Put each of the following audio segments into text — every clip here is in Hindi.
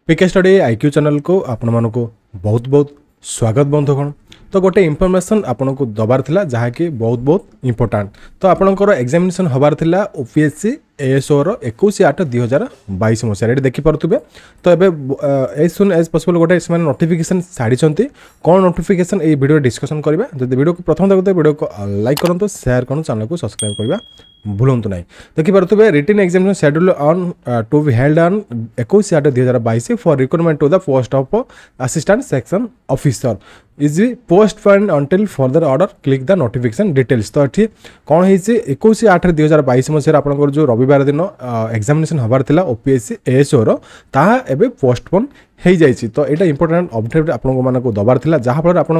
पीके स्टडी आईक्यू चैनल को आपण मानक बहुत बहुत स्वागत बंधुगण। तो गोटे इनफॉरमेशन आपन को दबार थिला जहा कि बहुत बहुत इंपोर्टेंट। तो आपनकर एग्जामिनेशन हबार थिला ओपीएससी एएसओ रो 21/8/2022 मसिया रे देखि परतुबे। तो एबे एज सुन एज पॉसिबल गोटे से नोटिफिकेशन साड़ी छंती कोन नोटिफिकेशन ए वीडियो डिस्कशन करबा। जदि वीडियो को प्रथम देखते वीडियो को लाइक करंतु, शेयर करन, चैनल को सब्सक्राइब करबा भूलंतु नहीं। देखि परतुबे written examination schedule on to be held on 21/8/2022 for recruitment to the post of assistant section officer is postponed until further order, click the notification details. तो ये कौन है 21/8/2022 मसीह आपंकर जो रविवार दिन एग्जामिनेशन हबार थिला ओपीएससी एएसओ रो ताहा एबे पोस्टपोन हो जाइए। तो यहाँ इंपोर्टेंट अपडेट आपको दबार थिला जहाँफल आप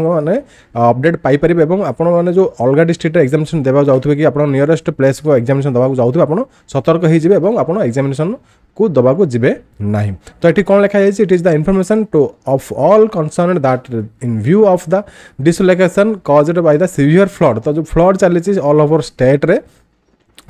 अपडेट पाइपर और आपण जो अलग डिस्ट्रिक्ट एग्जामिनेशन देवा जाऊे कि आप नियरेस्ट प्लेस को एग्जामिनेशन देवा जाऊे आप सतर्क हो आप एग्जामिनेशन को दबा को जीवे ना। तो ये कौन लिखा जाए, it is the information two of all concern that in view of the dislocation caused by the severe flood. तो जो फ्लड चली ऑल ओवर स्टेट रे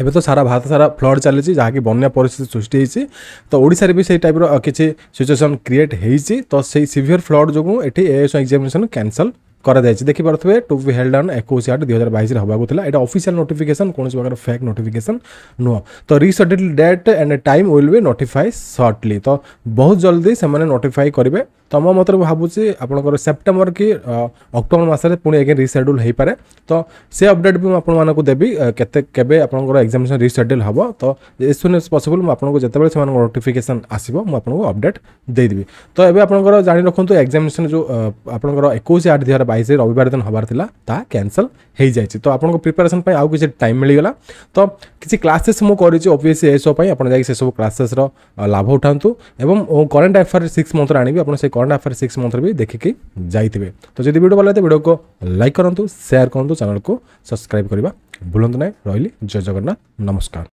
एबे तो सारा भारत सारा फ्लड चली जहाँकि बन्या परिस्थिति सृष्टि होती। तो ओडिशा रे भी से टाइप किसी सिचुएशन क्रिएट होती। तो से सीवियर फ्लड जो ये एएसओ एग्जामिनेशन कैंसल करा जायछि। देखि पारथबे टू बी हेल्ड ऑन 21/8/2022 रे हबागु थिला। एटा ऑफिशियल नोटिफिकेशन, कोनोसी प्रकार फेक नोटिफिकेशन नो। तो reschedule date and time will be notify shortly. तो बहुत जल्दी से माने नोटिफाई करिवे। तो मो मतलब भाबुछि आपनकर सेप्टेम्बर की अक्टोबर मासरे पुणी अगेन रीशेड्यूल हो पारे। तो से अपडेट भी आपण मानकु देबी केते केबे आपनकर एग्जामिनेशन रीशेड्यूल हबो। तो एज सुन एज पॉसिबल मु आपनको जेतेबेले से मानक नोटिफिकेशन आसीबो मु आपनको अपडेट दे देबी। तो एबे आपनकर जानि रखंतु एग्जामिनेशन जो आपनकर 21/8/2022 रे रविवार दिन हबार थिला ता कैंसल हो जाइए। तो आपनको प्रिपरेशन पे आउ किसी टाइम मिलगला। तो किसी क्लासेस मु करिछि ओपीएससी एएसओ पे आपण जाई से सब क्लासेस रो लाभ उठांतु एवं करंट अफेयर 6 मंथ आनिबी आपण से करंट अफेयर 6 मंथ भी देखिकी जाइथिबे। तो जदि वीडियो भल लागे वीडियो को लाइक करंतु, शेयर करंतु, चैनल को सब्सक्राइब करबा भूलंतु नहीं। रहिली जय जगन्नाथ, नमस्कार।